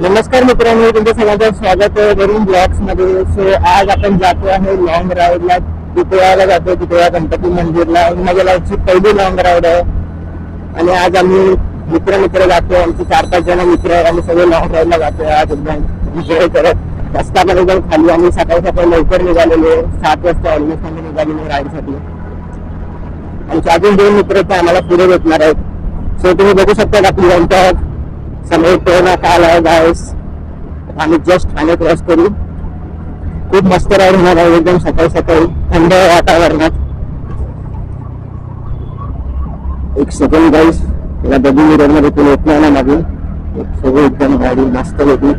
नमस्कार मित्रांनो, तुमचं सगळ्यांचं स्वागत आहे वरून ब्लॉग्स मध्ये. सो आज आपण जातो आहे लॉंग राईडला. टिटवाळाला जातो, टिटवाळा गणपती मंदिरला. माझ्या लाईफची पहिली लॉंग राईड आहे आणि आज आम्ही मित्र जातो. आमचे 4-5 जण मित्र आहे. आम्ही सगळे लॉंग राईडला जातो आज एकदम एन्जॉय करत. रस्ता पण एकदम खाली. आम्ही सकाळी लवकर निघालेलो, 7 वाजता ऑलमोस्ट आम्ही निघालेलो राईडसाठी. आमचे अजून 2 मित्र ते आम्हाला पुढे भेटणार आहेत. सो तुम्ही बघू शकता आपली वंटा समोर ट्रेन काल आहे गाईस. आम्ही जस्ट ठाणे क्रॉस करू. खूप मस्त राईड होणार आहे एकदम सकाळी थंड वातावरणात. एक सेकंड गाईस, त्याला बघू मिरर मध्ये कोण येत नाही ना मागून. सगळं एकदम गाडी मस्त होती.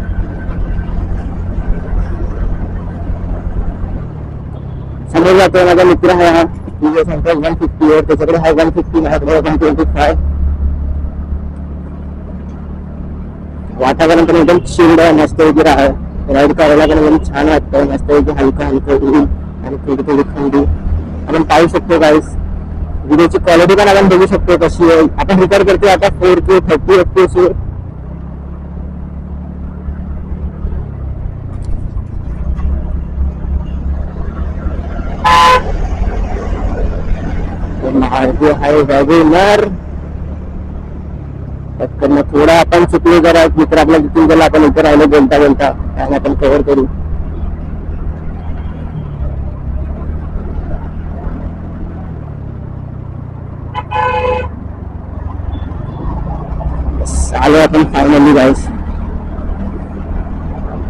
समोर जातोय माझा मित्र आहे हा. तुझ्या संख्या 150 आहे, त्याच्याकडे आहे 150, माझ्याकडे 125. वातावरण पण एकदम चिल्ड आहे, मस्त वगैरे आहे. राईड करायला पण एकदम छान वाटतं. मस्त हलका ऊन आणि थोडी थंडी आपण पाहू शकतो गाईस. व्हिडिओची क्वालिटी पण आपण बघू शकतो कशी आहे. आपण रिकॉर्ड करतोय आता 4K 30 FPS. थोडा आपण चुकलो जरा, मित्र आपला तिथून गेला, आपण इथे राहिलो बोलता आणि आपण कव्हर करू. आलो आपण फायनली गाईस.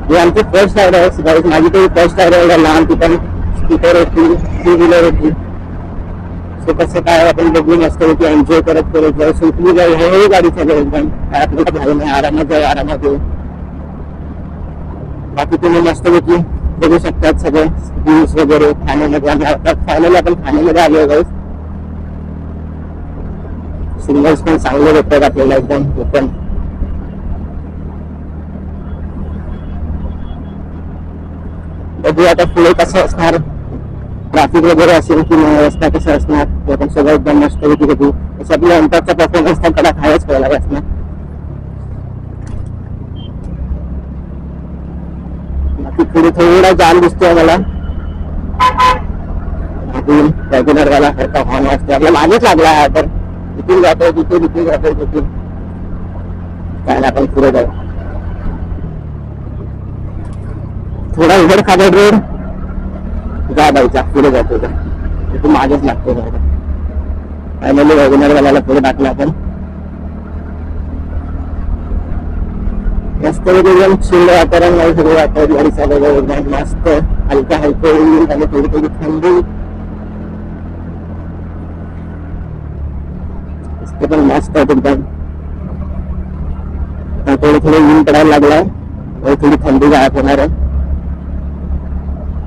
ही आमची फर्स्ट राईड आहे गाईस. माझी तरी फर्स्ट राईड आहे. लहान ती पण स्कूटर होती, 2 व्हीलर होती. सो कसं काय आपण बघू, मस्त होती, एन्जॉय करत जाऊ. सुटली जाऊ, हे गाडी चालू एकदम काय आपल्याला भाई नाही. आरामात जाऊ, आरामात येऊ. बाकी तुम्ही मस्त होती बघू शकतात सगळे व्ह्यूज वगैरे. ठाण्यामध्ये आम्ही आता फायनली आपण ठाण्यामध्ये आलो गाईस. सिग्नल्स पण चांगले भेटतात आपल्याला एकदम ओपन. बघू आता पुढे कसं असणार, ट्रॅफिक वगैरे असेल की रस्ता कसा असणार ते पण सगळं एकदम मस्त होती बघू. तसं आपल्या अंतरचा परफॉर्मन्स तर कडा खायच करायला असणार. बाकी पुढे थोडा जाम दिसतोय मला. अजून रेग्युलर वाला सारखा हॉर्न वाजतोय. आपल्या मागेच लागला आहे तर इथून जातोय तिथून जातोय तिथून काय आपण पुढे जाऊ. थोडा उघड खाबड रोड जा बाईचा पुढे जातो तिथून मागेच लागतो. फायनली रेग्युलर वाल्याला पुढे टाकलं आपण. मस्त एकदम चिल्ड वातावरण नाही. सगळं वातावरण गाडी चालवलं एकदम मस्त हलकं ऊन आणि थोडी थंडी. ते पण मस्त आहे एकदम. थोडं ऊन पडायला लागलाय, थोडी थंडी गायब होणार आहे.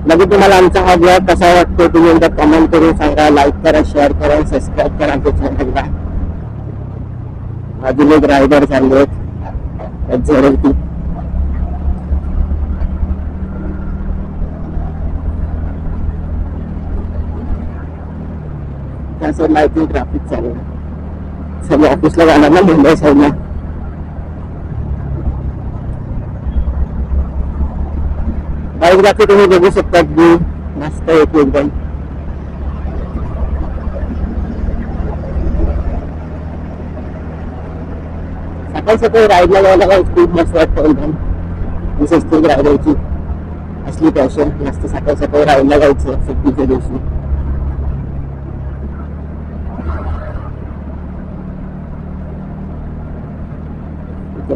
बाकी तुम्हाला आमचा हा ब्लॉग कसा वाटतो तुम्ही एकदा कमेंट करून सांगा. लाईक करा, शेअर करा, सबस्क्राईब करा आमच्या चॅनलला. अजून एक रायडर चालले आहेत झरवती. त्या साईडला आय थिंक ट्रॅफिक चालू आहे. सगळे ऑफिसला जाणार ना मुंबई साईडला. बाकी तुम्ही बघू शकतात व्यू मस्त येतो एकदम. सकाळी राईडला जायला खूप मस्त वाटतं एकदम. विशेष ती रायडरची असली पॅशन मस्त. सकाळी राईडला जायचं सुट्टीच्या दिवशी.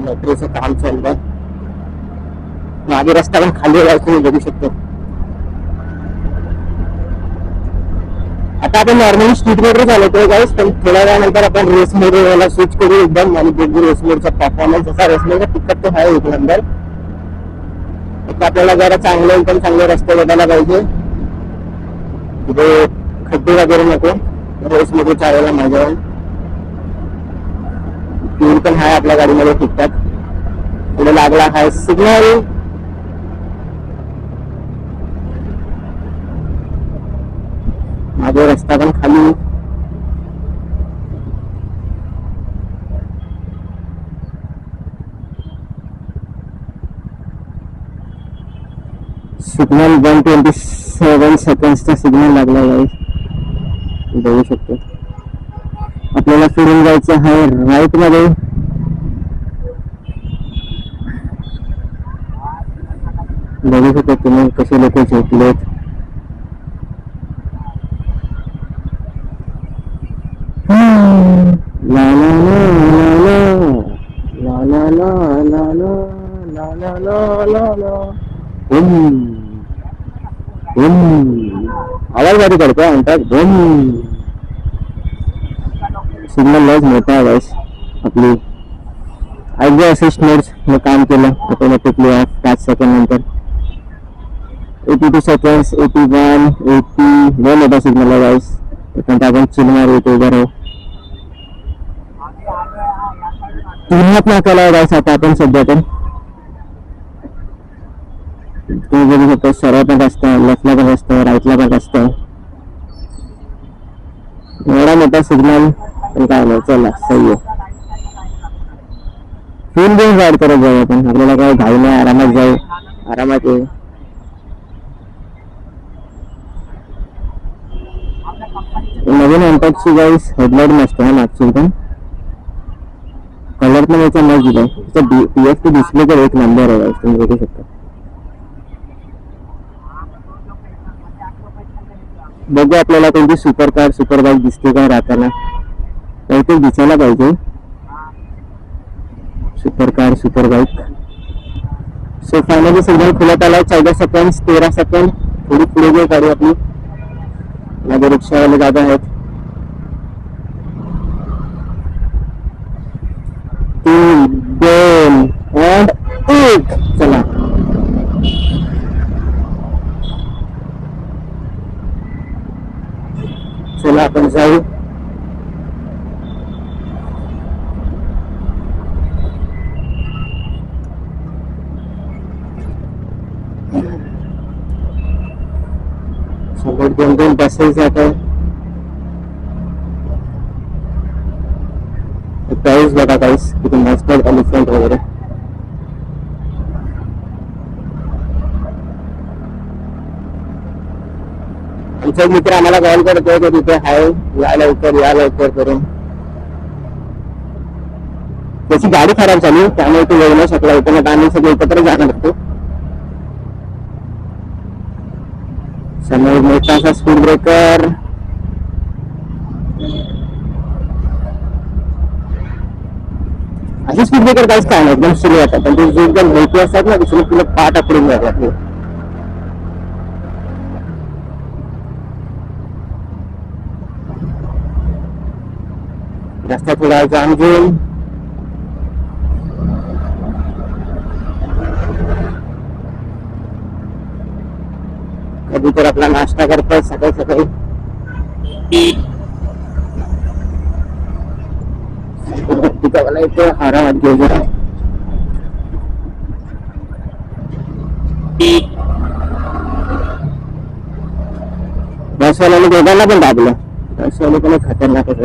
मेट्रोचं काम चाललंय. मागे रस्ता पण खाली तुम्ही बघू शकतो. आता आपण नॉर्मली स्ट्रीट मोडवर चालवतोय गाईस, पण थोड्या वेळानंतर आपण रेस मोडला स्विच करू एकदम आणि बघू रेस मोडचा परफॉर्मन्स. जसा रेस मोडचा टिकट तो आहे एक नंबर. आपल्याला जरा चांगले रस्ते बघायला पाहिजे, तिथे खड्डे वगैरे नको. रेस मध्ये चालायला मजा येईल. फ्यूल पण आहे आपल्या गाडीमध्ये ठीकठाक. पुढे लागला आहे सिग्नल. मागे रस्ता पण खाली. सिग्नल 127 सेकंड्सचा सिग्नल लागला आहे, बघू शकतो. आपल्याला फिरून जायचं आहे राईट मध्ये. बघू शकतो तुम्ही कसे लोक झोपलेत. ला ला ला ला ला ला ला ला ला ला ला ला. आवाज भारी करतो म्हणतात. सिग्नल लॉस मोठा आहे आपली. आयडिया असिस्ट मोड्स ने काम केलं ऑटोमॅटिकली ऑफ 5 सेकंड नंतर. 82 सेकंड्स, 81, 80 लय मोठा सिग्नल आहे गाईस. त्यानंतर आपण चिल मारू इथे उभं राहू. पुण्यात नाकाला आहे गाईस आता आपण सध्या. तर तुम्ही बघू शकता सरळ पण असतं, लेफ्टला पण असतं, राईटला पण असतं. एवढा मोठा सिग्नल पण काय नाही. चला सही आहे. फुल गेम राईड करत जाऊ आपण. आपल्याला काय घाई नाही, आरामात जाऊ, आरामात येऊ. नवीन एंटॉक्सची गाईस हेडलाईट नसते हा मागची, पण कलर पण याचा मस्त दिलाय. पीएफटी डिस्प्ले तर एक नंबर आहे गाईस, तुम्ही बघू शकता. बघू आपल्याला कोणती सुपर कार सुपर बाईक दिसते का राहताना. काहीतरी दिसायला पाहिजे super car super bike. So finally signal खुलत आलाय. 14 सेकंड, 13 सेकंड. थोडी पुढे जाऊ गाडी आपली. माझे रिक्षावाले जात आहेत. 3, 2 and 1. चला चला आपण जाऊ. सोबत 2 बसेस जात आहे. प्राइस बघा गाईस किती मस्त एलिफंट वगैरे. आमचा एक मित्र आम्हाला कॉल करतोय की तिथे हाय, या लवकर करून. त्याची गाडी खराब झाली त्यामुळे तो येऊ नाही शकला होता. मग आम्ही सगळे एकत्र जाणार होतो. समोर मोठा असा स्पीड ब्रेकर. असे स्पीड ब्रेकर काहीच काय नाही, एकदम सुरू होतात. पण ते जे एकदम मोठी असतात ना दुसरी तुला पाठ आकडून जातात. रस्ता थोडा जाम घेऊन कधी तर आपला नाश्ता करतात सकाळी सकाळी. मला इथे आरामात घेऊ जरा. बसवाल्याने दोघांना पण दाबलं. बसवाले पण खतरनाक आहे.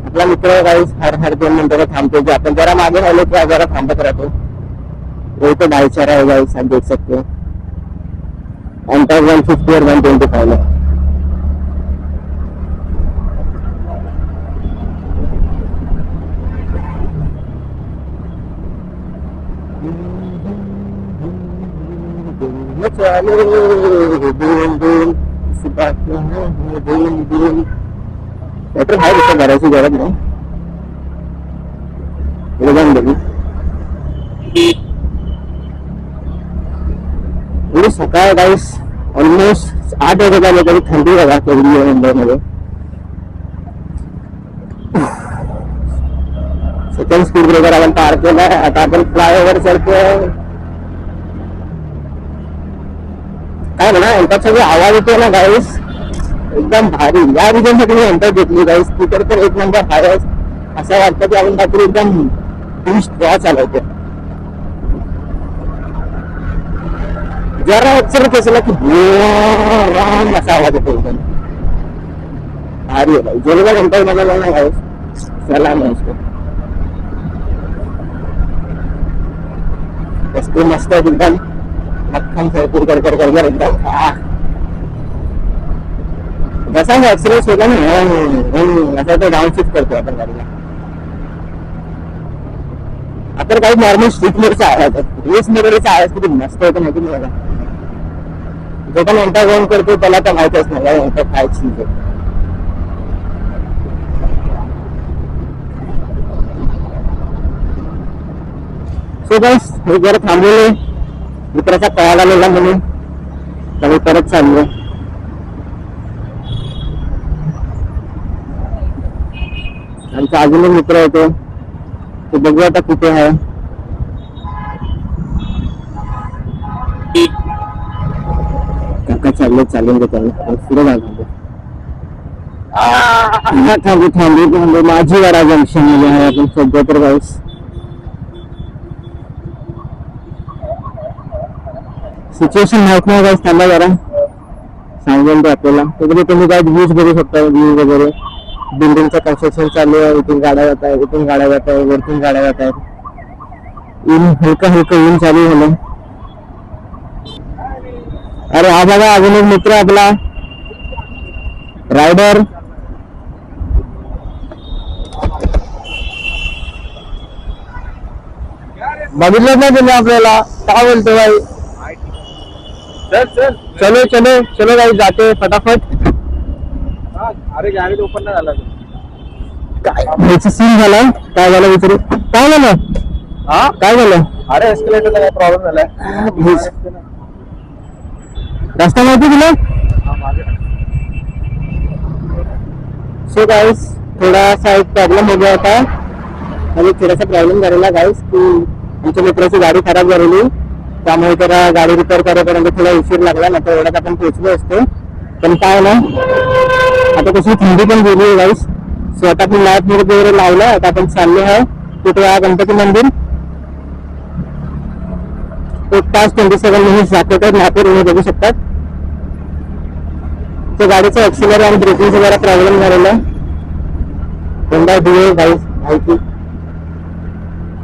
आपला मित्र गाईस हर 2 मिनिटं थांबतो. जे आपण जरा मागे राहिलो किंवा जरा थांबत राहतो. वो तो भाईचारा है गाइस, आप देख सकते हो. एंटर 150 और 125 है. पेट्रोल हाय तिथे भरायची गरज नाही. एवढी सकाळ गाईस ऑलमोस्ट 8 वाजता झाले तरी थंडी बघा केवढी आहे मुंबईमध्ये. सेकंड स्पीड ब्रेकर आपण पार केलाय. आता आपण फ्लायओव्हर चढतोय. काय म्हणा यांचा सगळं आवाज येतोय ना गाईस एकदम भारी. या रिजन साठी मी एंटर घेतली गाईस. स्पीकर तर एक नंबर हाय आहे. असं वाटतं की आपण काहीतरी एकदम बूस्ट ड्रॉ चालवतो. जरा अक्षर कसला की असा आवाज येतो एकदम भारी आहे. जेवढा घंटा मला नाही गाईस. चला नमस्कार. वस्तू मस्त आहेत एकदम मक्खन भरपूर कर एकदम जसा ऍक्सिडेंट होता ना असा तो डाऊन शिफ्ट करतो आपण गाडीला. आता काही नॉर्मल स्ट्रीट मोडचा आवाज रेस वगैरेचा आवाज किती मस्त होता माहिती नाही बघा. जो पण एंटरटेन करतो त्याला तर माहितच नाही एंटर काय चीज आहे. सो गाईस मी जरा थांबलेलो मित्राचा कॉल आलेला म्हणून त्यामुळे परत चाललो. आमचा अजून एक मित्र होतो ते बघू आता कुठे आहे. काका चालले पुढे जाऊ थांबू माझी वाडा जंक्शन मध्ये आहे आपण सध्या तर गाईस. सिच्युएशन माहित नाही गाईस थांबा जरा सांगेल ते आपल्याला. वगैरे तुम्ही काय व्ह्यूज बघू शकता व्ह्यू वगैरे. बिल्डिंगचं कन्स्ट्रक्शन चालू आहे इथून गाड्या जात आहे इथून गाड्या जात आहे वरतून गाड्या जात आहेत. ऊन हलकं ऊन चालू झालं. अरे हा बघा अजून एक मित्र आपला रायडर. बघितलंच नाही तुम्ही आपल्याला काय बोलतो भाई. चलो चलो चलो भाई जाते फटाफट. अरे गाडी ओपन नाही झाला काय सीन झाला काय झालं विचारू काय झालं हा काय झालं. अरे एस्केलेटरला काय प्रॉब्लेम झालाय. रस्ता माहिती तुला. सो गाईस थोडासा एक प्रॉब्लेम हो गया होता आणि थोडासा प्रॉब्लेम झालेला गाईस की आमच्या मित्राची गाडी खराब झालेली त्यामुळे त्याला गाडी रिपेअर करेपर्यंत थोडा उशीर लागला ना तर एवढ्यात आपण पोहोचलो असतो. पण काय ना आता कशी थंडी पण गेली आहे गाईस. सो आता आपण मॅप वगैरे लावलं आता आपण चाललो आहे कुठे आहे गणपती मंदिर. 1 तास 27 मिनिट जाते मॅपवर तुम्ही बघू शकतात. तर गाडीचं ऍक्सिलर आणि ब्रेकिंगचा जरा प्रॉब्लेम झालेला होंडा डीओ गाईस माहिती.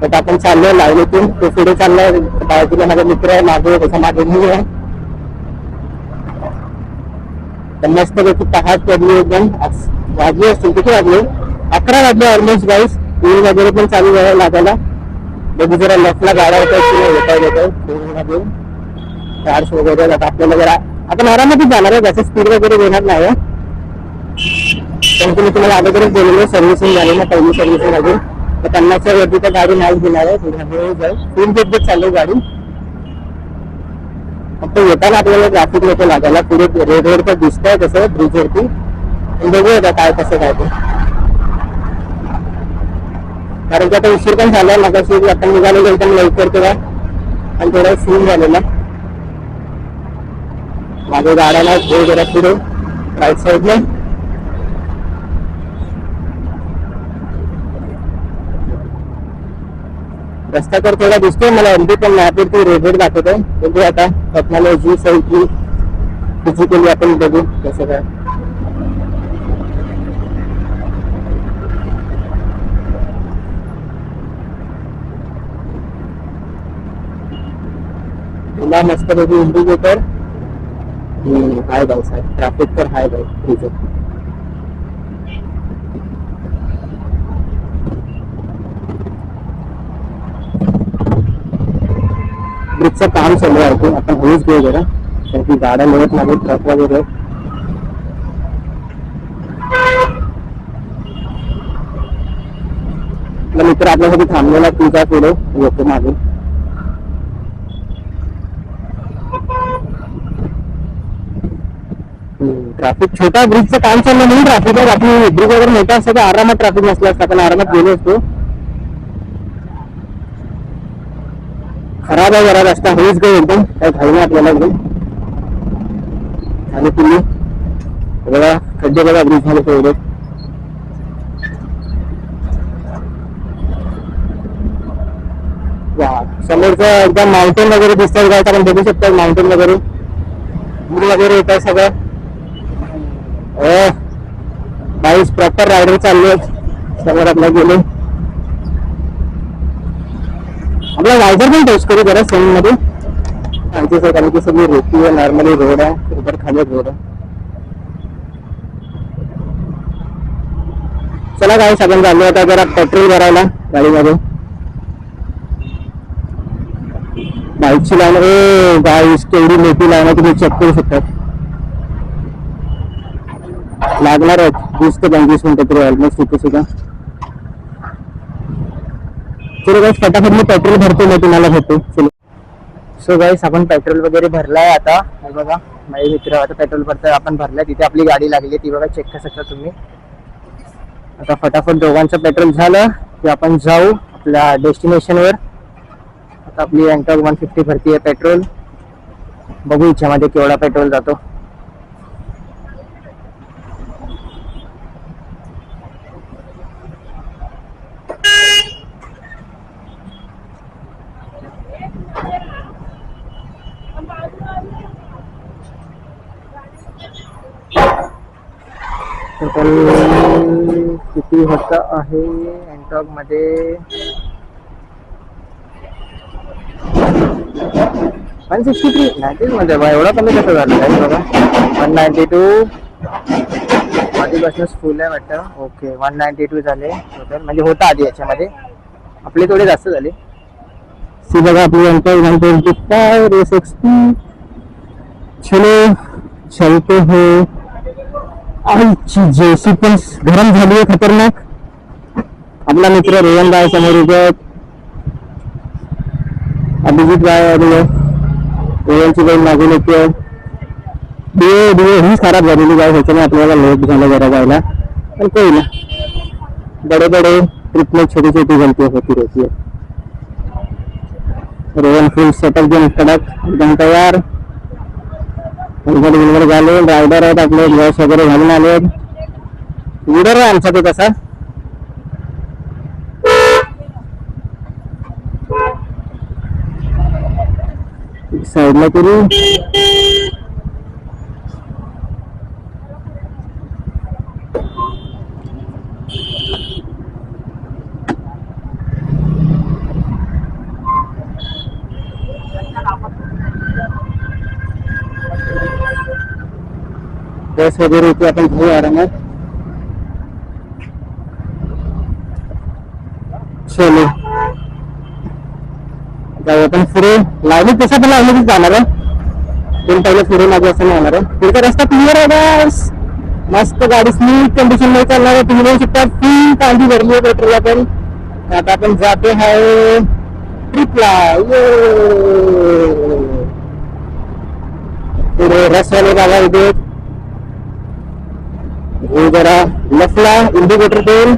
आता आपण चाललोय लाईनीतून तो पुढे चाललाय बाजूला माझा मित्र आहे मागे त्याचा मागे मी आहे. मस्त पैकी पहाट पडली एकदम वाजले असतील किती वाजले 11 वाजले ऑलमोस्ट गाईस. ऊन वगैरे पण चालू व्हायला लागायला. बघू जरा लेफ्टला गाड्या होत्या कार्स वगैरे आता आपल्याला जरा आपण आरामातच जाणार आहे जास्त स्पीड वगैरे देणार नाही. पण तुम्ही तुम्हाला अगोदरच बोललो सर्व्हिसिंग झाली ना पहिली सर्व्हिसिंग अजून तर 50च्या वरती तर गाडी नाही घेणार आहे. तीन पद्धत चालू गाडी फक्त येताना आपल्याला ट्रॅफिक नको लागायला. पुढे रेड रोड तर दिसतंय तसं ब्रिज वरती बघूया काय कसं काय ते. कारण की आता उशीर पण झाला मगाशी आपण निघालेलो एकदम लवकर तेव्हा आणि थोडा सीन झालेला. माझ्या गाड्याला जरा पुढे राईट साईडला रस्ता तर थोडा दिसतोय मला एमपी पण मॅपवरती रेड दाखवतोय. बघू आता टेक्नॉलॉजी सहित फिजिकली आपण बघू कसं काय. तुला मस्त बघू इंडिकेटर हाय भाई साहेब ट्रॅफिक तर हाय भाई ठीक आहे. ब्रिजचं काम चालू आहे आपण हळूच घेऊ जरा कारण की गाड्या मिळत नाही ट्रक वगैरे. आपला मित्र आपल्यासाठी थांबलेला तुझा पुढे येतो मागे. ट्रॅफिक छोटा ब्रिजचं काम चाललं म्हणून ट्रॅफिक आहे. बाकी ब्रिज वगैरे मोठा असतं तर आरामात ट्रॅफिक नसलं असतं आपण आरामात गेलो असतो. खराब आहे जरा रस्ता हळूच घेऊ एकदम काही घाई नाही आपल्याला एकदम. आणि तुम्ही बघा खड्डे बघा ब्रिज मध्ये तेवढे. समोरचं एकदम माउंटेन वगैरे दिसतात काय आपण बघू शकतो माउंटेन वगैरे दूर वगैरे येत आहे सगळं. बाईस प्रॉपर रायडर चालले समोर आपल्या गेले. आपला वायझर पण टेस्ट करू जरा सेम मध्ये आमची सर, कारण की सगळी रेती आहे, नॉर्मली रोड आहे, उपर खाली रोड आहे. चला काय सगळं झालं आता जरा पेट्रोल भरायला गाडीमध्ये. बाईकची लाईन गाईस केवढी मोठी लाईन आहे तुम्ही चेक करू शकता. लागणार आहेत 20 ते 25 मिनिटं तरी ऑलमोस्ट इथे सुद्धा. चलो गाईस फटाफट मी पेट्रोल भरतो मग तुम्हाला भेटतो. चलो सो गाईस आपण पेट्रोल वगैरे भरलाय आता. हे बघा माझे मित्र आता पेट्रोल भरताय, आपण भरलाय. तिथे आपली गाडी लागली ती बघा, चेक करू शकता तुम्ही. आता फटाफट दोघांचं पेट्रोल झालं की आपण जाऊ आपल्या डेस्टिनेशनवर. आता आपली अँटॉक 150 भरती आहे पेट्रोल. बघू याच्यामध्ये केवढा पेट्रोल जातो. टोटल किती होत आहे अँटॉक मध्ये? 163 90 मध्ये बा, एवढा कमी कसं झालं आहे बघा. 192 आधीपासूनच फुल आहे वाटतं. ओके 192 झाले टोटल, म्हणजे होता आधी याच्यामध्ये. आपले थोडे जास्त झाले. सी बघा आपली अँटॉक 125 रेस एक्सपी. चलो चलते हैं. आईची जेसी पण गरम झाली आहे खतरनाक. आपला मित्र रोहन बाय समोर उभे आहेत. अभिजित बाय आलेले. रोहनची बहीण मागून येते. दिवे हीच खराब झालेली गाय, ह्याच्याने आपल्याला लेट झालं जरा जायला, पण काही ना. बडे बडे ट्रिप में छोटी छोटी गलतियां होती रहती है. रोहन फुल सेटअप घेऊन कडक एकदम तयार. झाले. ड्रायव्हर आहेत आपले, गॅस वगैरे घालून आले. लीडर आहे आमचा तो तसा. साईडला करू. गॅस वगैरे इथे आपण घेऊ आरामात. चलो जाऊ आपण पुढे. लावली तसं पण लावलीच जाणार आहे. पण पहिले पुढे माझे असं नाही होणार आहे. पुढचा रस्ता क्लिअर आहे बस. मस्त गाडी स्मूथ कंडिशन मध्ये चालणार आहे. तुम्ही बघू शकता फुल कांदी भरली आहे पेट्रोलला. पण आता आपण जाते आहे ट्रिपला. पुढे रसवाले बाबा इथे जरा लेफ्टला इंडिकेटर देऊन.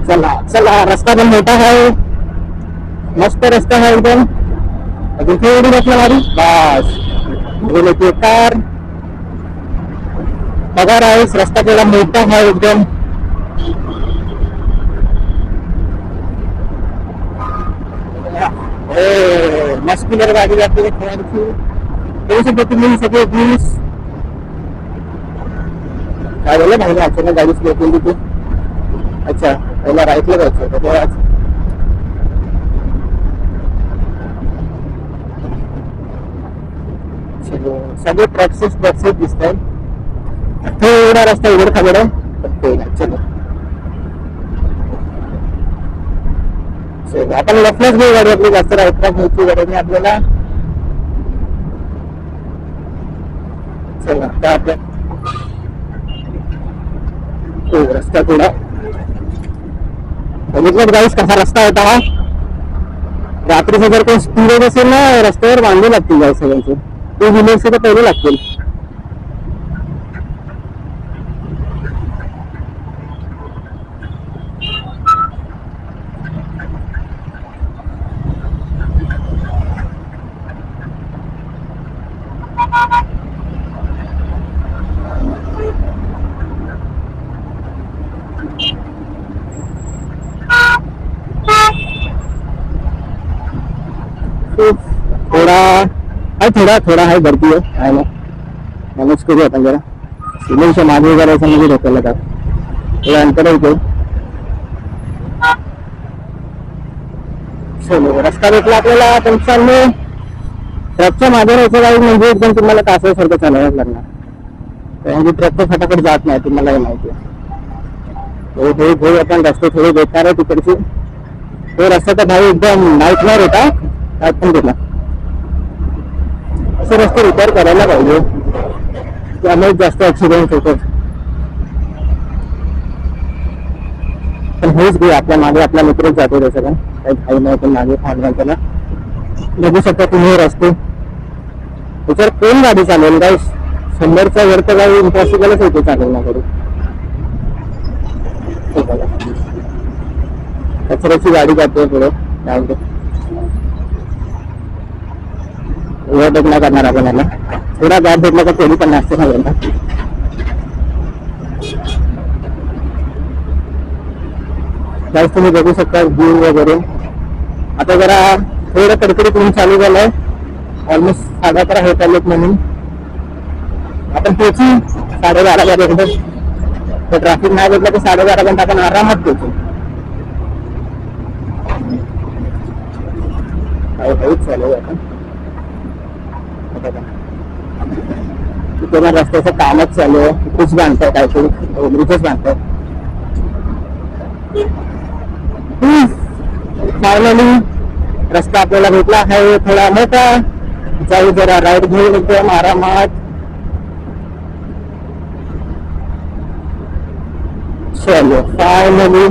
चला चला रस्ता पण मोठा आहे, मस्त रस्ता आहे एकदम. अजून थोडी बसला मारी बस. कार पगार आहे. रस्ता केवढा मोठा आहे एकदम. मस्क्युलर गाडी जाते. बघू शकता तुम्ही सगळे व्ह्यूज. काय झालं माहिती अचानक गाडी स्लो केली तिथे. अच्छा पहिला राईटला जायचं होतं तेव्हा. सगळे ट्रॅक्सेस दिसत आहेत. थोडा रस्ता उघड खाबड आहे. चलो आपण लेफ्टलाच घेऊ गाडी आपली. जास्त राईटला घ्यायची गरज नाही आपल्याला. चला आता आपल्या रस्ता थोडा बघितलं गाईस कसा रस्ता होता हा. रात्रीचा जर काही स्पीड असेल ना रस्त्यावर बांधले लागतील गाईस सगळ्यांचे. टू व्हीलर्स तर पहिले लागतील. थोडा आहे गर्दी आहे ना. मॅनेज करू आपण जरा. सिमेंटच्या मागे करायचं म्हणजे डोक्याला का थोडं अंतर होतो. चलो रस्ता भेटला आपल्याला. पण चाललो ट्रकच्या मागे राहायचं काही म्हणजे एकदम तुम्हाला तासासारखं चालावंच लागणार. कारण की ट्रक तर फटाफट जात नाही, तुम्हाला हे माहिती आहे. हे आपण रस्ते थोडे बेकार आहे तिकडचे. तो रस्ता तर भाई एकदम नाईटमेअर होता. त्यात पण गेला. असे रस्ते रिपेअर करायला पाहिजे, त्यामुळे जास्त ऍक्सिडेंट होतात. पण हेच घे, आपल्या मागे आपला मित्रच जातो तसं काय काही घाई नाही. पण मागे फाडला त्याला बघू शकता तुम्ही रस्ते. त्याच्यावर कोण गाडी चालवेल काय? 100च्या वर तर काही इम्पॉसिबलच होते चालेल ना करू. कचऱ्याची गाडी जाते पुढे. ओव्हरटेक नाही करणार आपण याला. थोडा गॅप भेटला तर कोणी पण नसते ना यांना. जास्त तुम्ही बघू शकता व्ह्यू वगैरे. आता जरा थोडं कडकडीत ऊन चालू झालंय. ऑलमोस्ट 11:30 होत आलेत म्हणून आपण पोहोचू 12:30 पर्यंत. तर ट्रॅफिक नाही भेटलं तर 12:30 पर्यंत आपण आरामात पोहोचू. काहीच चालू आपण तिथे रस्त्याचं कामच चालू आहे. ब्रिज बांधताय काहीतरी, ब्रिजच बांधताय. फायनली रस्ता आपल्याला भेटला आहे थोडा मोठा. जाऊ जरा राईड घेऊन एकदम आरामात. चलो finally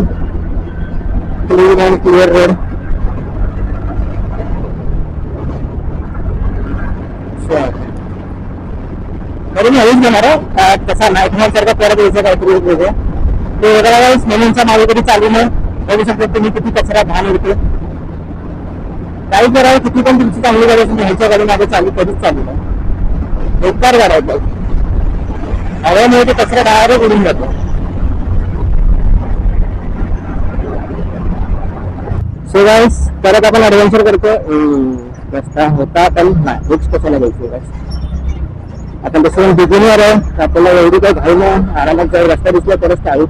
clean and clear road. तरी मी हळूच घेणार आहे. तसा नाईटमेअर सारखा परत यायचं काहीतरी वेगळं ते वेगळ्या स्मेलिंगच्या मागे कधी चालू नाही. बघू शकता तुम्ही किती कचरा घाण होते. काही करावं किती पण तुमची चांगली गाडी असेल, ह्याच्या गाडी मागे चालू कधीच चालू नाही. बेकार गाड्या आहेत. हवेमुळे ते कचरा डायरेक्ट उडून जातो. सो गाईस परत आपण ऍडव्हेंचर करतो. रस्ता होता पण नाही, हेच कशाला घ्यायचं. आपण तसं बिगिनर आहे, आपल्याला एवढी काही घाई नाही. आरामात जाऊ. रस्ता दिसला तरच चालू.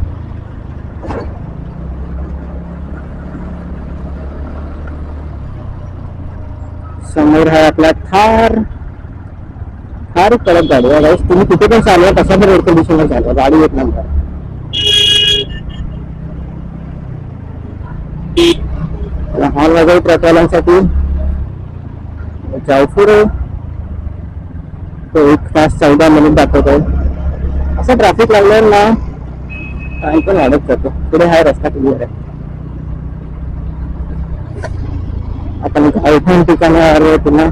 समोर आहे आपला थार. कडक गाडी आहे. तुम्ही कुठे पण चालवा, कशा पण रोड कंडिशनवर चालवा, गाडी येत नंतर. हॉर्न वगैरे ट्रकवाल्यांसाठी जाऊ पुढे. तो 1 तास 14 मिनिट दाखवतोय. असं ट्रॅफिक लागल्यावर ना काही पण वाढत जातो. पुढे हा रस्ता क्लिअर आहे. आपण इथून ठिकाणावर पुन्हा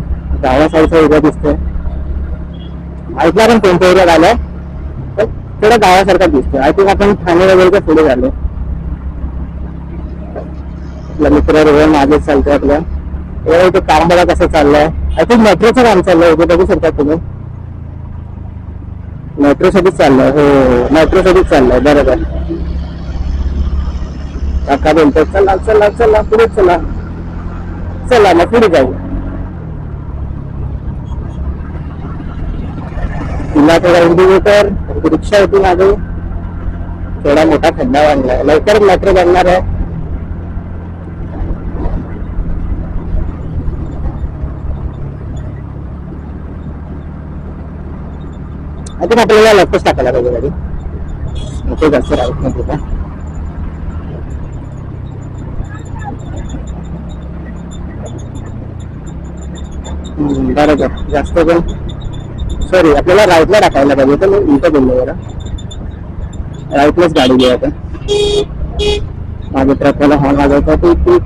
गावा साईडचा एरिया दिसतोय. ऐकला पण कोणत्या एरियात आलाय, थोडा गावासारखा दिसतोय. आय थिंक आपण ठाणे वगैरेच्या पुढे झालो. आपला मित्र रोहन मागे चालतोय आपल्या. इथे काम बघा कसं चाललंय. आय थिंक मेट्रोचं काम चाललंय. इथे बघू शकता तुम्ही. मेट्रोसाठीच चाललंय. हो मेट्रोसाठीच चाललंय. बरोबर. काका बोलतोय चला चला चला पुढे चला. चला मग पुढे जाऊ. तिला थोडा इंडिकेटर. रिक्षा होती मागे. थोडा मोठा खड्डा बांधलाय. लवकर मेट्रो बनणार आहे. आता आपल्याला लवकरच टाकायला पाहिजे गाडी. नको जास्त राहत नाही तिला. बरोबर. जास्त पण सॉरी आपल्याला राईटला टाकायला पाहिजे. तर मी उलट बोललो जरा. राईटलाच गाडी घेऊ आपण. मागे ट्रकवाला हॉर्न वाजवता ती.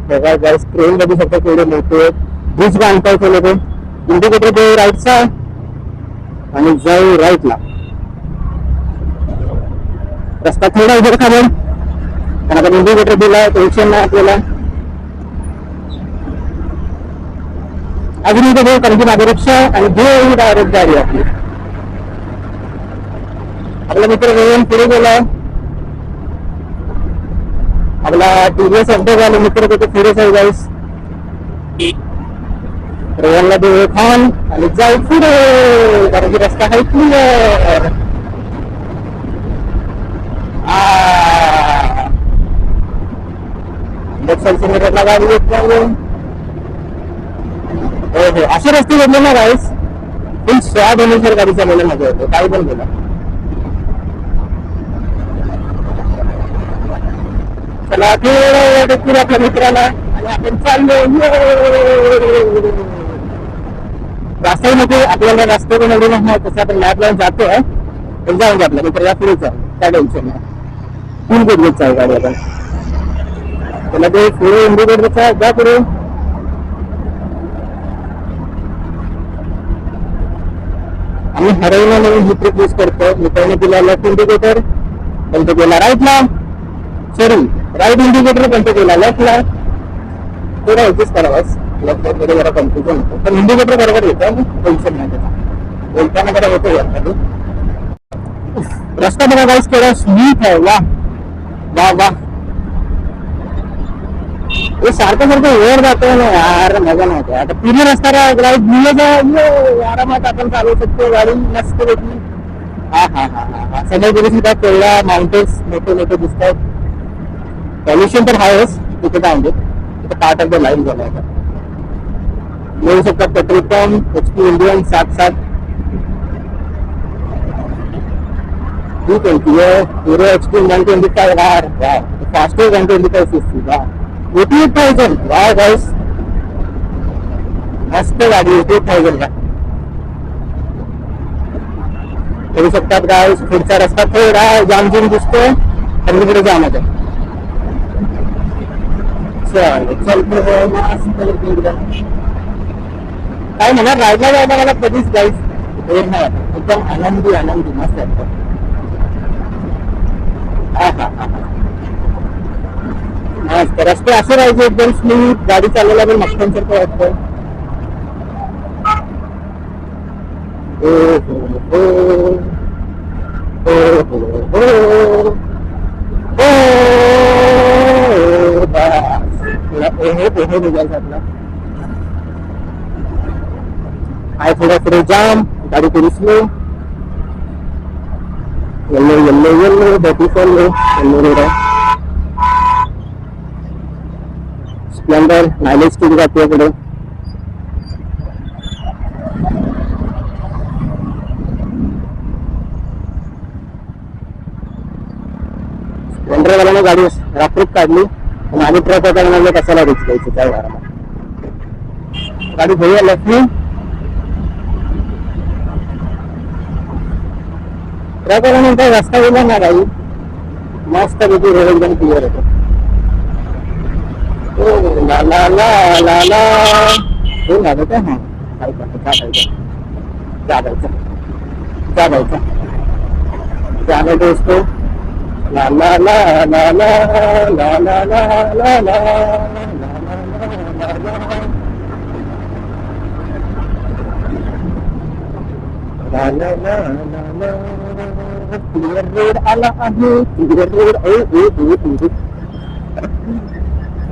बघा गाईस ट्रेन बघू शकता केवढे मोठे. ब्रिज बांधताय ते लोक. इंडिकेटर देऊ राईटचा आणि जाऊ राईटला. रस्ता थोडा उभं खाली पण आपण इंडिकेटर दिला. टेन्शन नाही आपल्याला. अजून इथे देऊ कारण की माझी रिक्षा आणि देऊ डायरेक्ट गाडी आपली. आपला मित्र रोहन पुढे गेला. आपला टीव्हीएस अपडेट झाले मित्र तिथे पुढेच आहे गाईस. रोहनला देऊ खान आणि जाऊ पुढे कारण की रस्ता आहे क्लिअर. ला गाडी येत नाही. हो असे रस्ते घेतले ना गाईस फुल स्वाद अनुसार गाडी चालवल्या मजा येतो काही पण बोला. चला थोडं आपल्या मित्राला आणि आपण चाललो. रस्त्यामध्ये आपल्याला रस्ते पण एवढे नाही तसं आपण मॅप लावून जातोय पण जाऊन आपल्या मित्राला पुढेच आहे काय टेन्शन नाही. फुल गुडगुडच आहे गाडी आपण त्याला ते पुढे इंडिकेटरचा आहे जा पुढे. आम्ही हरवला म्हणून ही ट्रिप यूज करतो. मित्राने दिला लेफ्ट इंडिकेटर पण तो गेला राईटला. सॉरी राईट इंडिकेटर पण तो गेला लेफ्टला. थोडा ऍडजस्ट करावाच लेफ्ट मध्ये जरा कन्फ्युजन होतं पण इंडिकेटर बरोबर येतं टेन्शन नाही त्याचा. बोलताना जरा होतो यामध्ये. रस्ता बघा गाईस केवढा स्मूथ आहे. वा वा वा हे सारखं वर जातोय ना यार मजा नव्हते. आता पूर्ण रस्ता राईट आरामात आपण चालवू शकतो गाडी मस्त पैकी. हा हा हा हा समोर गेली सुद्धा तेवढा माउंटेन्स मोठे मोठे दिसतात. पॉल्युशन तर आहेच तिथे काय म्हणजे तिथे पार्ट ऑफ द लाईन झाला आता. मिळू शकतात petrol pump HP Indian 7-7 220 Hero HP 125 R faster 125cc 88,000 wow guys मस्त गाडी 88,000 ला करू शकतात गाईस. पुढचा रस्ता थोडा जाम दिसतोय सगळीकडे जाम आहे. चल काय म्हणा रायला जायला मला कधीच गाईस वेळ नाही वाटत. एकदम आनंदी आनंदी मस्त वाटतं. हा हा हा मस्त रस्ते असे राहायचे एकदम स्मूथ गाडी चालवायला पण मक्कांसारखं वाटतं. आहे थोडा पुढे जाम गाडी थोडी स्लो. येल्लो येल्लो येल्लो बॅटी चाललो येल्लो रोड आहे. स्प्लेंडर मायलेज किती जाते पुढे. स्प्लेंडर वाल्याने गाडी रात्रीच काढली आणि आम्ही ट्रक वापरण्याला कशाला रिक्स द्यायची त्या घराला. गाडी घेऊया लेफ्टनी. ट्रक वाल्यानंतर रस्ता गेला ना गाडी मस्त पैकी रोड एकदम क्लिअर होतो. ला ला ला ला ला हे लागत आहे. हा जायचं दोस्तो. ला ला ला ला ला ला ला ला ला ला क्लिअर रोड आला आहे. क्लिअर रोड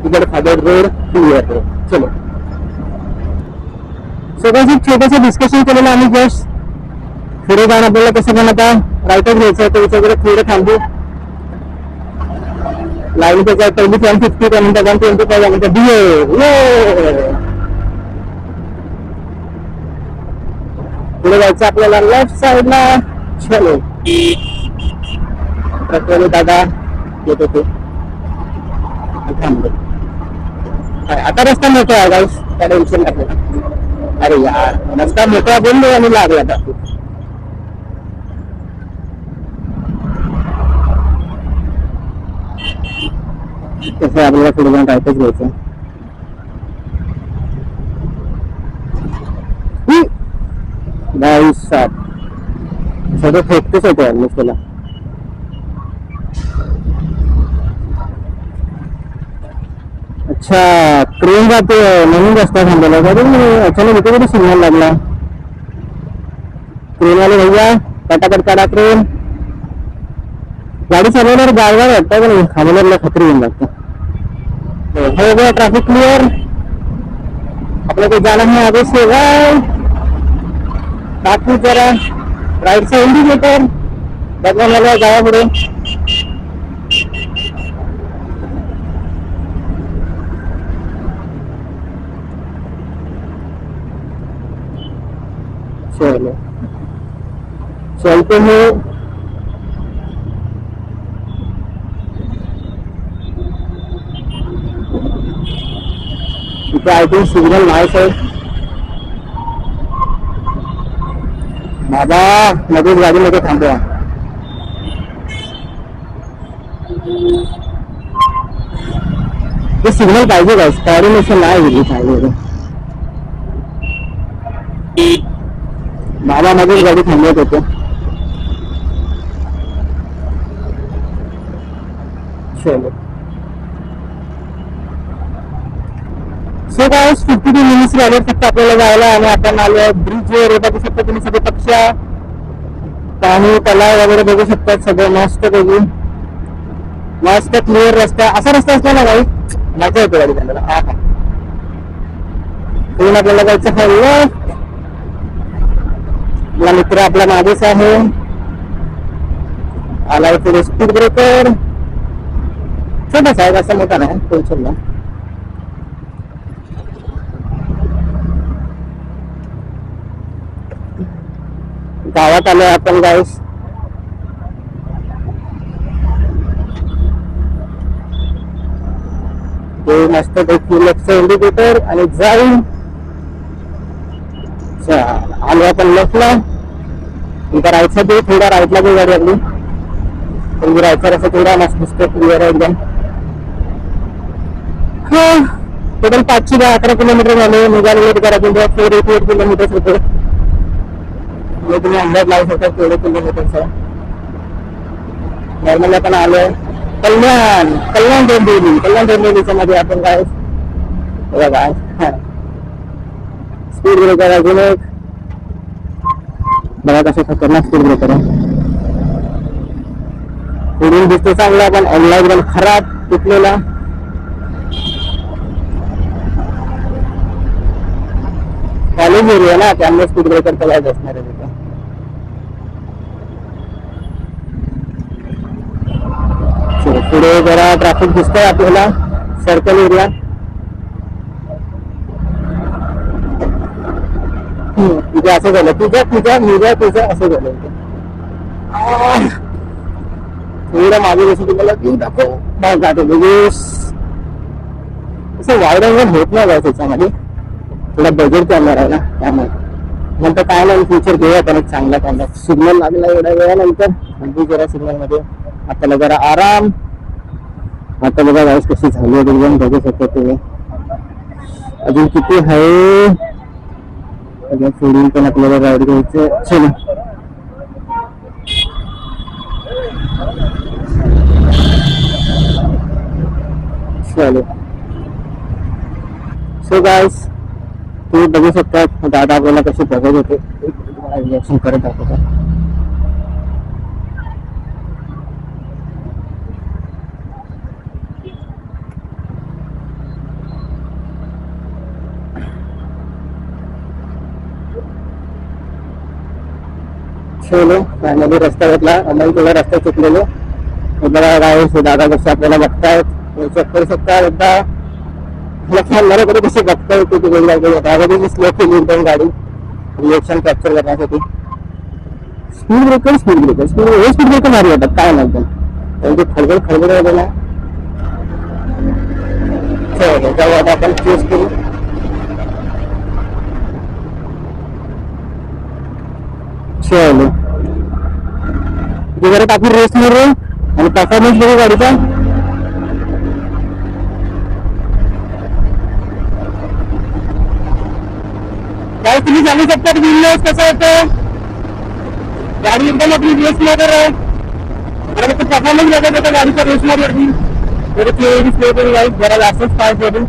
इकडे फादर रोड क्लिअर रोड. चलो सगळं एक छोटंसं डिस्कशन केलेलं आम्ही जस्ट. पुढे जाऊन आपल्याला कसं पण आता राईटच घ्यायचं तर वगैरे थोडं थांबू. लाईन त्याच्या पहिली 150 त्यानंतर 125 त्यानंतर पुढे जायचं आपल्याला लेफ्ट साइडला. चलो ट्रकवाले दादा येत होते थांबलो. आता रस्ता मोठा आहे गाईस त्या टेन्शन लागलं. अरे यार रस्ता मोठा बोललो आणि लागला आता. कसं आपल्याला पुढे जाऊन राहतच घ्यायचं. बाईस 7 सगळं फेकतच होतं ऑलमोस्ट त्याला. अच्छा ट्रेन जाते म्हणून रस्ता थांबवला. अचानक इथे कुठे सिग्नल लागला. ट्रेनवाले भैया पटापट काढा ट्रेन. गाडी चालवल्यावर गाडगाड वाटतं पण खामल्याला खत्री येऊन लागतं. हो गया ट्रॅफिक क्लिअर. आपलं काही जाणं नाही आधी शेवाय बाकी जरा राईटचा इंडिकेटर बदलायला जावा पुढे. चलो चलते हैं. इथे आय थिंक सिग्नल नाही सर. बाबा मध्येच गाडीमध्ये थांबवा. ते सिग्नल पाहिजे का कॉर्डिनेशन नाही पाहिजे. बाबा मध्येच गाडी थांबवत होते. चलो सो गाइस 52 मिनिट्स राहिले फक्त आपल्याला जायला आणि आपण आलो ब्रिज वर. बघू शकता तुम्ही सगळे पक्ष्या पाणी तलाव वगैरे बघू शकतात. सगळं मस्त बघू मस्त क्लिअर रस्ता. असा रस्ता असला ना काही मजा येते गाडी चालवायला. हा हा पूर्ण आपल्याला जायचं हवं. आपला मित्र आपला मागेच आहे. आलाय पुढे स्पीड ब्रेकर. छोटासा आहे असा मोठा नाही टेन्शन नाही. गावात आलोय आपण गाईस. ते मस्त पैकी लेफ्ट इंडिकेटर आणि जाऊन आलो आपण लेफ्टला. नंतर राईट साईड थोडा राईटला जी गाडी आपली राईटचा रस्ता थोडा मस्त दिसतो क्लिअर आहे एकदम. टोटल 511 किलोमीटर झाले. निघालेले करा 488 किलोमीटर होते. तुम्ही अंदाज लावू शकता तेवढे किलोमीटरचा. नॉर्मली आपण आलोय कल्याण डोंबिवलीच्या मध्ये आपण काय बघा स्पीड ब्रेकर अजून एक बघा कसं खतरनाक स्पीड ब्रेकर आहे. पुढून दिसतो चांगला पण ऑनलाईन एकदम खराब तुटलेला. कॉलेज एरिया ना त्यामुळे स्पीड ब्रेकर चालायचं असणार आहे तिथं. पुढे जरा ट्रॅफिक दिसतंय आपल्याला सर्कल एरिया. तिथे असं झालं तुझं असं झालं. थोडं मागे जसं तुम्हाला तू दाखव असं वायरंग होत नाही का त्याच्यामध्ये. थोडा बजेट कॅमेरा आहे ना त्यामुळे नंतर काय नाही फ्युचर घेऊया त्याला चांगला कॅमेरा. सिग्नल लागला एवढ्या वेळानंतर जरा सिग्नल मध्ये आपल्याला जरा आराम. आता बघा गाईस कशी झाली एकदम बघू शकता तुम्ही. अजून किती आहे सोडून पण आपल्याला राईड घ्यायचं. चलो चलो सो गाईस तुम्ही बघू शकता दादा आपल्याला कसे बघत होते. रिएक्शन करत दाखवता. चलो फायनली रस्ता घेतला. आम्हाला थोडा रस्ता चुकलेलो. बघा गाईस दादा कसे आपल्याला बघतायत. चेक करू शकता एकदा लक्षात कसे बघता येते की वेगळ्या स्लो केली एकदम गाडी रिएक्शन कॅप्चर करण्यासाठी. स्पीड ब्रेकर मारी वाटत काय नाही एकदम खळबळ वगैरे ना. चलो जाऊ आता आपण चूज करू. चलो जरा काफी रेस मारू आणि परफॉर्मन्स बघू गाडीचा. काय तुम्ही सांगू शकता व्हीलनेस कसं होतं. गाडी एकदम आपली रेस मध्ये आहे. परफॉर्मन्स बघत होता गाडीचा रेस मध्ये अगदी थोडी स्लो करू गाडी जरा जास्तच फास्ट होती.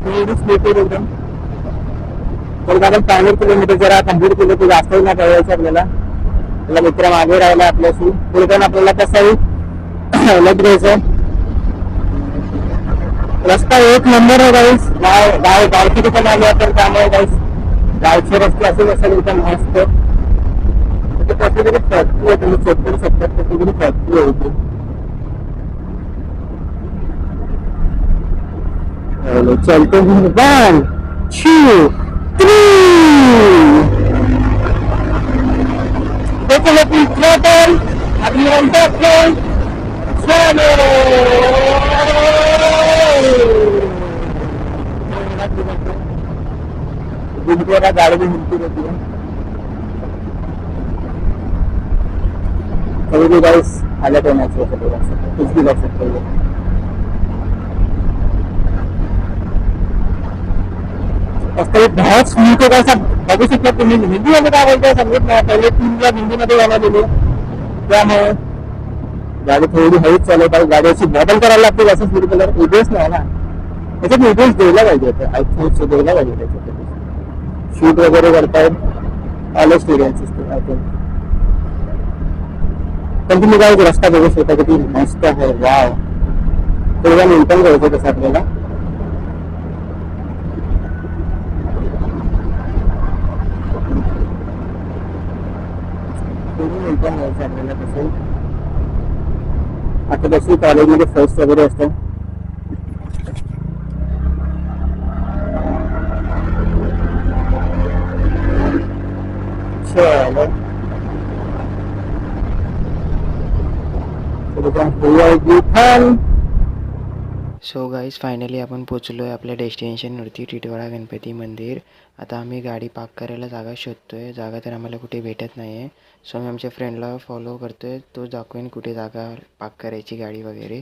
थोडी स्लो करू एकदम. तर आपण 500 किलोमीटर जरा कम्प्लीट केलं तर जास्तही नाही कळवायचं आपल्याला. आपला मित्र मागे राहिला आपल्याशी. पुढे पण आपल्याला कसंही लग घ्यायचं. रस्ता एक नंबर आहे गाईस. गावची ठिकाण आली आपण त्यामुळे गाईस गावचे रस्ते असे असेल एकदम मस्त. त्याची तरी फॅक्टरी आहे, तुम्ही चेक करू शकता. त्याची तरी फॅक्टरी आहे इथे. चलते हैं 1 2 3. देखो लेकिन टोटल अभी हम तक चलो घूमते गाड़ी भी मिलती रहती है कभी भी गाइस. हालत होना चाहिए, कुछ भी कर सकते हो. बहुत स्मूथ होगा सब. बघू शकता तुम्ही. हिंदी मध्ये काय बोलताय समजत नाही. पहिले 3 ला हिंदी मध्ये गाणं दिले त्यामुळे गाडी थोडी हळूच चालवत आहे. गाडी अशी बदल करायला लागते असं सुरू केलं. एबीएस नाही ना त्याच्यात. एबीएस द्यायला पाहिजे आय थिंक द्यायला पाहिजे त्याच्यात. शूट वगैरे करतायत ऑल एक्सपिरियन्स आय थिंक. पण तुम्ही काय रस्ता बघू शकता किती मस्त आहे. वाव. तेव्हा मिनिटं घ्यायचं तसं आपल्याला. आता तशी कॉलेजमध्ये फर्स्ट वगैरे असतं. सो गाईज फायनली आपण पोचलो आहे आपल्या डेस्टिनेशनवरती, टिटवाळा गणपती मंदिर. आता आम्ही गाडी पार्क करायला जागा शोधतो आहे. जागा तर आम्हाला कुठे भेटत नाही आहे. सो मी आमच्या फ्रेंडला फॉलो करतो आहे. तो दाखवेन कुठे जागा पार्क करायची गाडी वगैरे.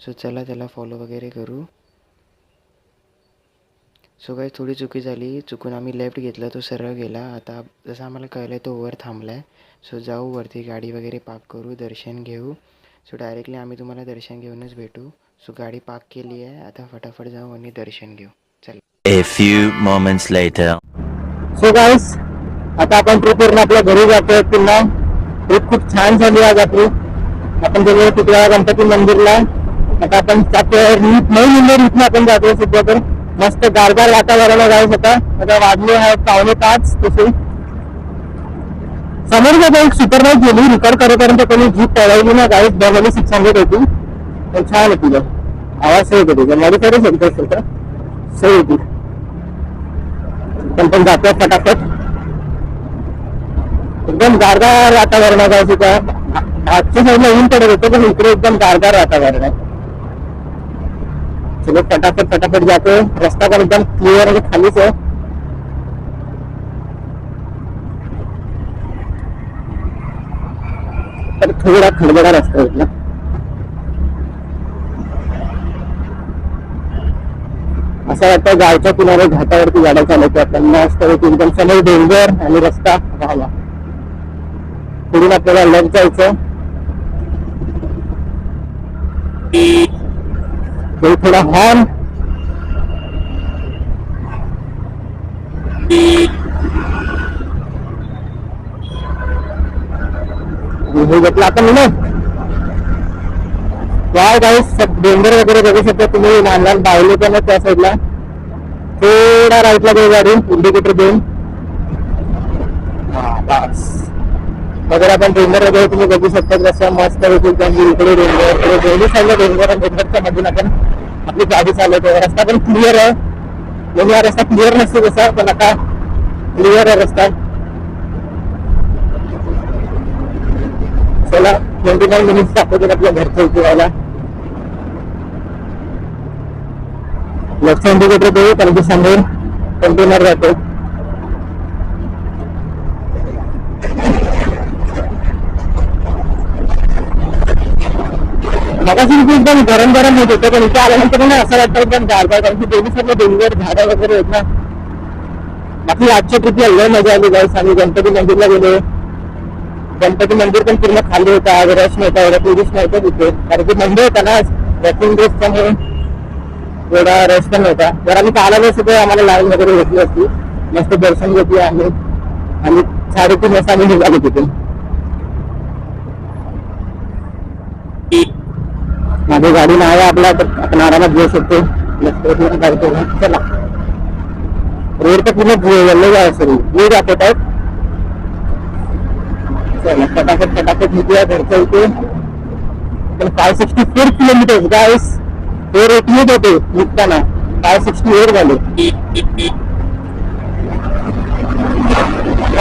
सो चला त्याला फॉलो वगैरे करू. सो गाईज थोडी चुकी झाली. चुकून आम्ही लेफ्ट घेतला, तो सरळ गेला. आता जसं आम्हाला कळलं तो वर थांबला आहे. सो जाऊ वरती, गाडी वगैरे पार्क करू, दर्शन घेऊ. सो डायरेक्टली आम्ही तुम्हाला दर्शन घेऊनच भेटू. सो गाडी पार्क केली आहे. आता फटाफट जाऊ आणि दर्शन घेऊ. चल. A few moments later. So guys आता आपण ट्रिपवरून आपल्या घरी जातोय पुन्हा. ट्रिप खूप छान झाली आज आपली. आपण गेलो टिटवाळा गणपती मंदिरला. आता आपण नऊ मुंबई इथून आपण जातोय सध्या. तर मस्त गारगार वातावरण आहे गाईस. आता वाजले आहेत 4:45 तसे. समोर एक सुपरवाईज गेली रिकॉर्ड करेपर्यंत त्यांनी जीप पळवली ना गाईस. बनवली 600 होती पण छान होती. आवाज सही होती माझी खरं शकतो सही होती. पण जातोय फटाफट. एकदम गारगार वातावरण आहे गाईस. आजच्या साईडला ऊन पडत होतं पण इकडे एकदम गारगार वातावरण आहे. चलो फटाफट फटाफट जातोय. रस्ता पण एकदम क्लिअर आणि खालीच आहे. तर थोडा खडबडा रस्ता इथला. असं वाटतं गावच्या किनारे घाटावरती गाड्या चालवतो आपण. मस्त एकदम समोर डोंगर आणि रस्ता राहिला. पुढून आपल्याला लेफ्ट जायचं. थोडा हॉर्न. हे घेतलं आपण ना. वाव गाईस डोंगर वगैरे बघू शकता तुम्ही. लहान लहान बावले पण त्या साईडला. थोडा राईटला जाऊ गाडी इंडिकेटर देऊन. वगैरे आपण डोंगर वगैरे तुम्ही बघू शकता. कसं मस्त होतील त्यांनी इकडे डोंगर इकडे दोन्ही साईडला डोंगर. डोंगरच्या मधून आपण आपली गाडी चालवतो. रस्ता पण क्लिअर आहे. म्हणजे हा रस्ता क्लिअर नसतो कसा पण आता क्लिअर आहे रस्ता. चला 29 मिनिट्स दाखवतो आपल्या घरचं इथे यायला. लेफ्ट इंडिकेटर देऊ कारण की समोर कंटेनर जातो. मगाशी एकदम गरम गरम होत होतं पण इथे आल्यानंतर ना असं वाटतं एकदम गारगार. कारण की दोन्ही सर्व डोंगर झाडं वगैरे आहेत ना. बाकी आजच्या ट्रिपला लय मजा आली गाईस. आम्ही गणपती मंदिरला गेलो. गणपती मंदिर पण पूर्ण खाली होता. आज रश नव्हता, एवढा टुरिस्ट नव्हता तिथे कारण की मंडे होता ना ट्रेकिंग डेज त्यामुळे एवढा रश पण नव्हता. जर आम्ही कालाला सुद्धा आम्हाला लाईन वगैरे घेतली असती. मस्त दर्शन घेतले आम्ही आणि 3:30 वाजता आम्ही निघालो तिथून. माझी गाडी नाही आहे आपला तर आपण आरामात घेऊ शकतो. चला रोड तर पूर्ण येल्लो आहे सर ये दाखवत आहेत. चला फटाफट फटाफट निघूया घरच्या इथे. 564 किलोमीटर गाईस. 488 होते निघताना 568 झाले.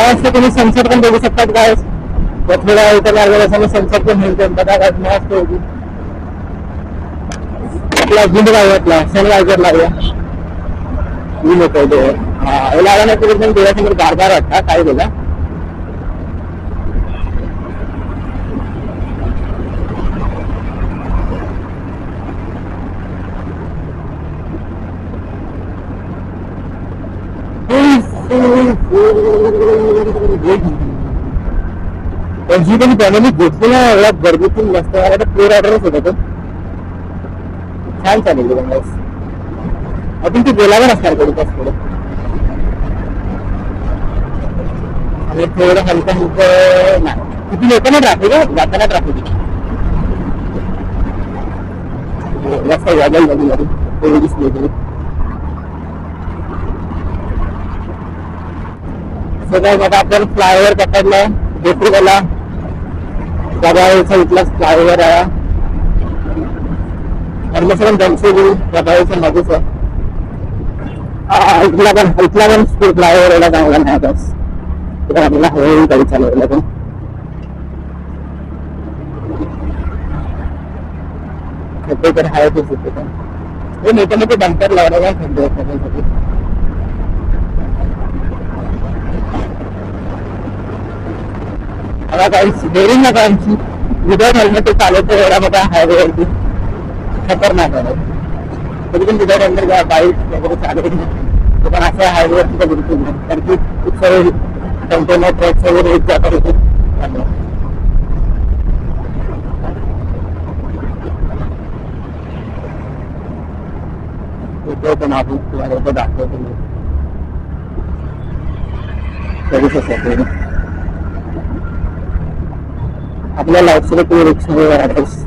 असं तुम्ही सनसेट पण बघू शकतात गाईस. थोड्या इथे लागेल सनसेट पण मिळते बघा गाईस मस्त होती. आपला गुंड लावला सनरायझर लावूया मी लोक हा लागा नाही तरी पण डोळ्यासमोर गारगार वाटता काय बोला. जी पण फॅमिली घेतली ना एवढा घरगुती मस्त प्ले रायडरच होता तो. छान चालेल अजून ती बोलावं असणार कधी तास पुढे. आणि थोडं हलकं हलकं नाही किती येताना ट्रॅफिक आहे जाताना ट्रॅफिक जास्त वाजायला लागली थोडी दिसली तरी. सगळं बघा आपण फ्लायओव्हर पकडलाय बेपूरला. गबाळीचा इथला फ्लायओव्हर आहे. धर्मेश्वरम जंक्शन गबाळीच्या मध्येच आहे. इथला पण फ्लायओव्हर एवढा चांगला नाही बस आपल्याला हळूहळू गाडी चालवायला पण. खड्डे तर आहेतच होते पण हे मोठे मोठे डंपर लावले का खड्डे करण्यासाठी. मला काही डेअरिंग नका आमची विदाउट हेल्मेट चालवतो एवढा मोठा हायवेवरती खतरनाक आहे. तरी पण विदाउट हेल्मेट बाईक वगैरे चालवत नाही पण अशा हायवेवरती तर बिलकुल नाही. कारण की खूप सारे कंटेनर ट्रक्स वगैरे येत जातात होते. पण आपण तुम्हाला दाखवतो आपल्या लाईफला तुम्ही रिक्षा ऍड्रेस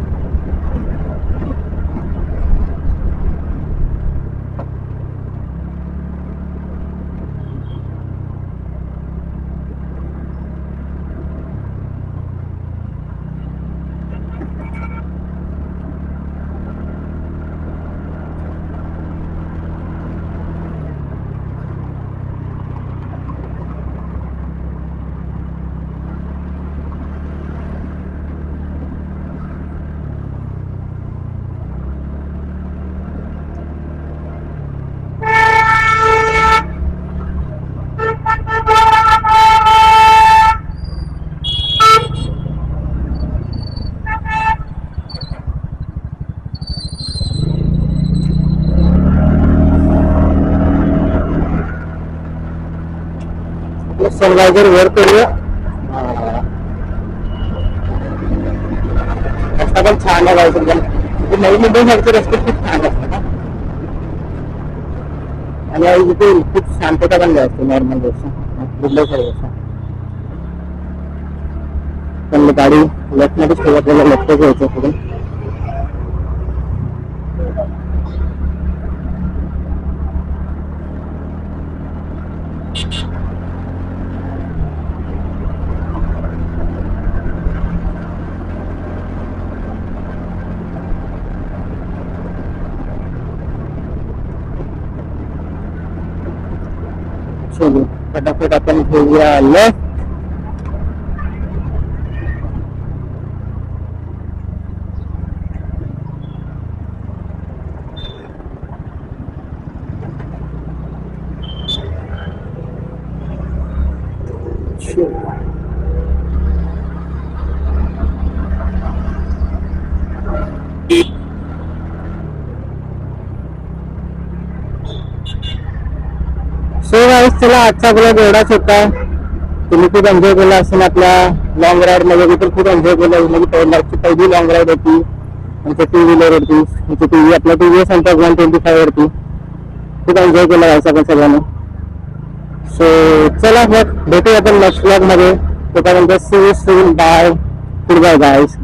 सनरायझर वर करूया. रस्ता पण छान आहे नवी मुंबई सारखे रस्ते खूप छान असतात आणि इथे खूप शांतता पण असते नॉर्मल पेक्षा मुंबईसारखं. पण गाडी लेफ्ट मध्येच ठेवत आपल्याला लेफ्ट घ्यायचं पुढे. चलो फटाफट आपण घेऊया लेफ्ट. सो गाईस चला आजचा ब्लॉग एवढाच होता. तुम्ही खूप एन्जॉय केला असेल आपल्या लॉंग राईड मध्ये. मी पण खूप एन्जॉय केलं. माझी पहिली लॉंग राईड होती आमच्या टू व्हीलर वरती. टीव्ही आपला TVS 125 वरती खूप एन्जॉय केला गाईस आपण सगळ्यांना. सो चला मग भेटूया आपण नेक्स्ट ब्लॉग मध्ये. तोपर्यंत see you soon. Bye. Good bye guys.